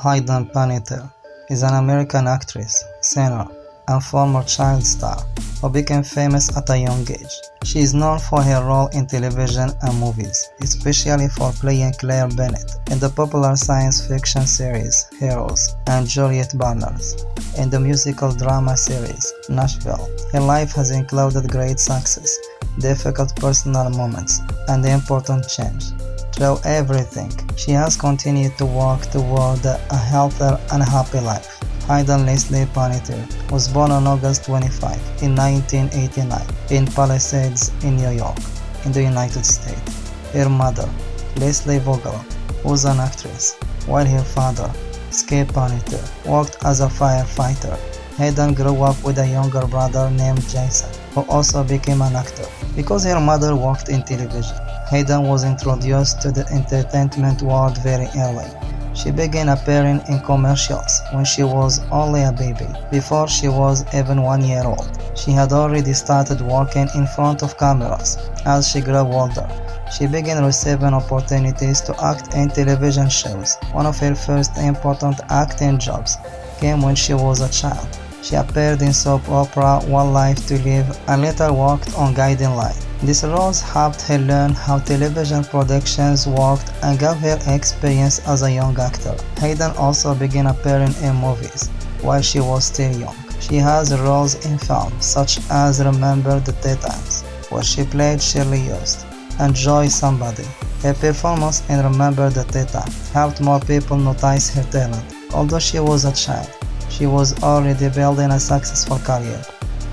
Hayden Panettiere is an American actress, singer, and former child star who became famous at a young age. She is known for her role in television and movies, especially for playing Claire Bennet in the popular science fiction series Heroes and Juliette Barnes, and the musical drama series Nashville. Her life has included great success, difficult personal moments, and important change. Through everything, she has continued to work toward a healthier and happy life. Hayden Leslie Panettiere was born on August 25 in 1989 in Palisades in New York, in the United States. Her mother, Lesley Vogel, was an actress, while her father, Skip Panettiere, worked as a firefighter. Hayden grew up with a younger brother named Jansen, who also became an actor. Because her mother worked in television, Hayden was introduced to the entertainment world very early. She began appearing in commercials when she was only a baby, before she was even 1 year old. She had already started working in front of cameras. As she grew older, she began receiving opportunities to act in television shows. One of her first important acting jobs came when she was a child. She appeared in soap opera One Life to Live and later worked on Guiding Light. These roles helped her learn how television productions worked and gave her experience as a young actor. Hayden also began appearing in movies while she was still young. She has roles in films such as Remember the Titans, where she played Shirley Yost, and Joy Somebody. Her performance in Remember the Titans helped more people notice her talent. Although she was a child, she was already building a successful career.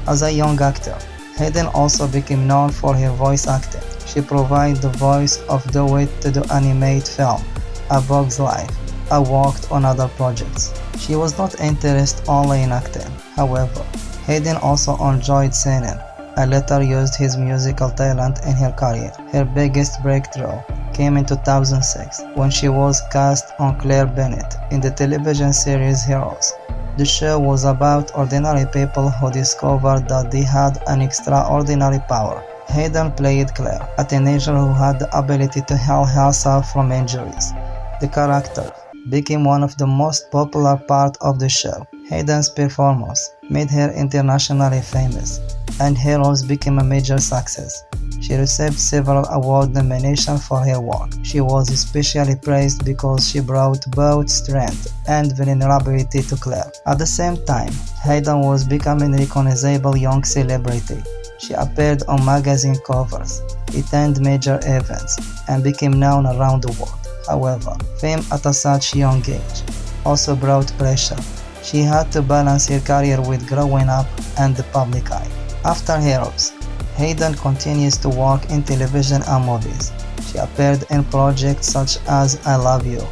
As a young actor, Hayden also became known for her voice acting. She provided the voice of Dewitt to the animated film A Bug's Life and worked on other projects. She was not interested only in acting. However, Hayden also enjoyed singing and later used his musical talent in her career. Her biggest breakthrough came in 2006 when she was cast on Claire Bennet in the television series Heroes. The show was about ordinary people who discovered that they had an extraordinary power. Hayden played Claire, a teenager who had the ability to heal herself from injuries. The character became one of the most popular parts of the show. Hayden's performance made her internationally famous, and Heroes became a major success. She received several award nominations for her work. She was especially praised because she brought both strength and vulnerability to Claire. At the same time, Hayden was becoming a recognizable young celebrity. She appeared on magazine covers, attended major events, and became known around the world. However, fame at such young age also brought pressure. She had to balance her career with growing up and the public eye. After Heroes, Hayden continues to work in television and movies. She appeared in projects such as I Love You,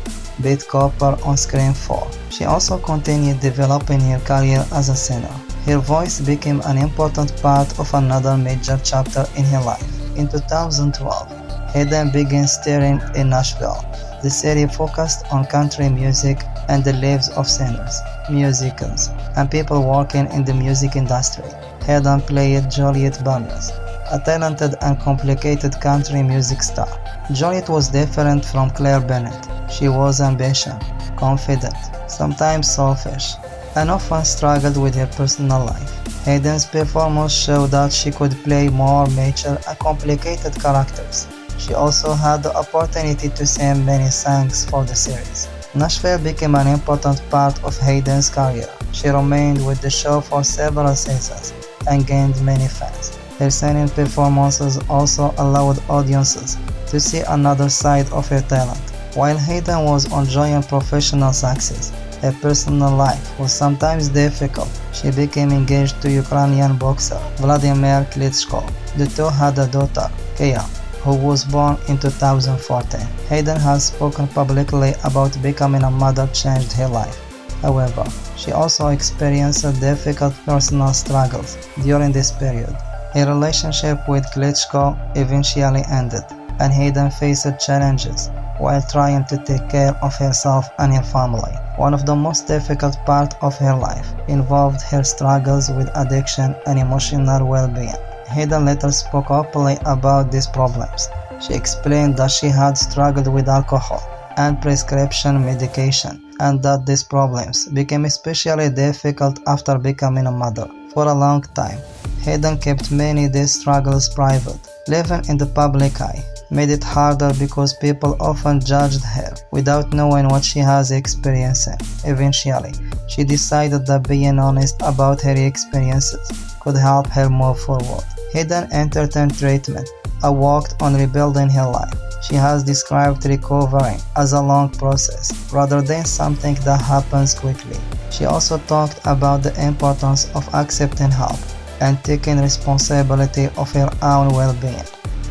Beat Cooper on Scream 4. She also continued developing her career as a singer. Her voice became an important part of another major chapter in her life. In 2012, Hayden began starring in Nashville. The series focused on country music and the lives of singers, musicians, and people working in the music industry. Hayden played Juliette Barnes, a talented and complicated country music star. Juliette was different from Claire Bennet. She was ambitious, confident, sometimes selfish, and often struggled with her personal life. Hayden's performance showed that she could play more mature and complicated characters. She also had the opportunity to sing many songs for the series. Nashville became an important part of Hayden's career. She remained with the show for several seasons and gained many fans. Her singing performances also allowed audiences to see another side of her talent. While Hayden was enjoying professional success, her personal life was sometimes difficult. She became engaged to Ukrainian boxer Vladimir Klitschko. The two had a daughter, Kaya, who was born in 2014. Hayden has spoken publicly about becoming a mother changed her life. However, she also experienced difficult personal struggles during this period. Her relationship with Klitschko eventually ended, and Hayden faced challenges while trying to take care of herself and her family. One of the most difficult parts of her life involved her struggles with addiction and emotional well-being. Hayden later spoke openly about these problems. She explained that she had struggled with alcohol and prescription medication and that these problems became especially difficult after becoming a mother. For a long time, Hayden kept many of these struggles private. Living in the public eye made it harder because people often judged her without knowing what she has experienced. Eventually, she decided that being honest about her experiences could help her move forward. Hayden entered treatment and worked on rebuilding her life. She has described recovering as a long process rather than something that happens quickly. She also talked about the importance of accepting help and taking responsibility of her own well-being.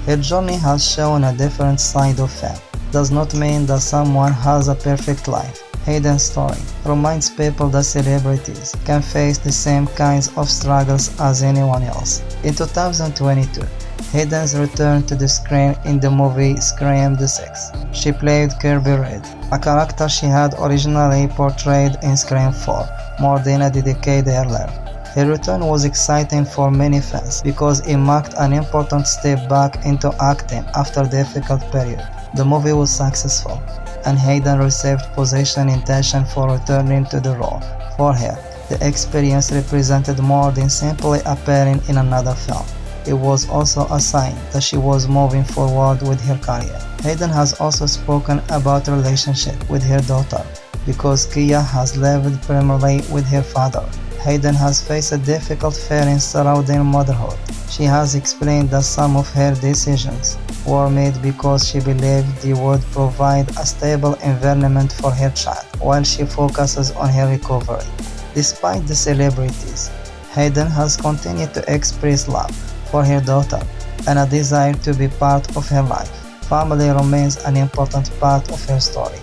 Her journey has shown a different side of fame. Does not mean that someone has a perfect life. Hayden's story reminds people that celebrities can face the same kinds of struggles as anyone else. In 2022, Hayden's returned to the screen in the movie Scream the Six. She played Kirby Reed, a character she had originally portrayed in Scream 4 more than a decade earlier. Her return was exciting for many fans because it marked an important step back into acting after a difficult period. The movie was successful, and Hayden received position intention for returning to the role. For her, the experience represented more than simply appearing in another film. It was also a sign that she was moving forward with her career. Hayden has also spoken about her relationship with her daughter because Kia has lived primarily with her father. Hayden has faced a difficult feelings surrounding motherhood. She has explained that some of her decisions were made because she believed they would provide a stable environment for her child while she focuses on her recovery. Despite the celebrities, Hayden has continued to express love for her daughter and a desire to be part of her life. Family remains an important part of her story.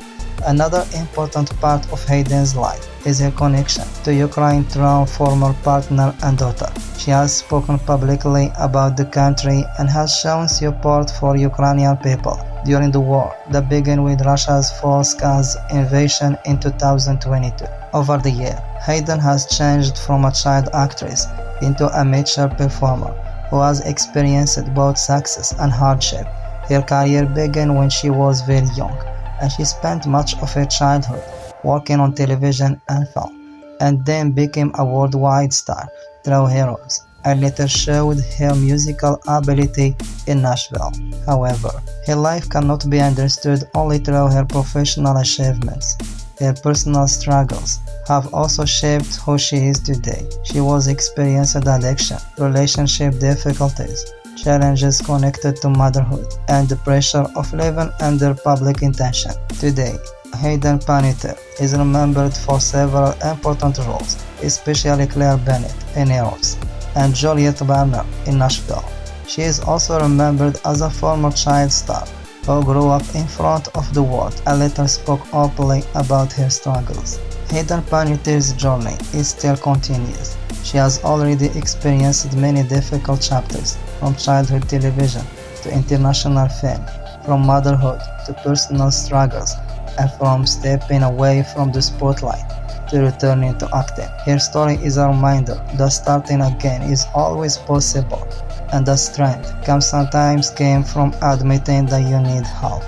Another important part of Hayden's life is her connection to Ukraine through her former partner and daughter. She has spoken publicly about the country and has shown support for Ukrainian people during the war that began with Russia's full-scale invasion in 2022. Over the year, Hayden has changed from a child actress into a mature performer who has experienced both success and hardship. Her career began when she was very young, and she spent much of her childhood working on television and film, and then became a worldwide star through Heroes, and later showed her musical ability in Nashville. However, her life cannot be understood only through her professional achievements. Her personal struggles have also shaped who she is today. She was experiencing addiction, relationship difficulties, challenges connected to motherhood, and the pressure of living under public attention. Today, Hayden Panettiere is remembered for several important roles, especially Claire Bennet in Heroes and Juliette Barnes in Nashville. She is also remembered as a former child star who grew up in front of the world and later spoke openly about her struggles. Hayden Panettiere's journey is still continuous. She has already experienced many difficult chapters, from childhood television to international fame, from motherhood to personal struggles, and from stepping away from the spotlight to returning to acting. Her story is a reminder that starting again is always possible, and that strength can sometimes come from admitting that you need help.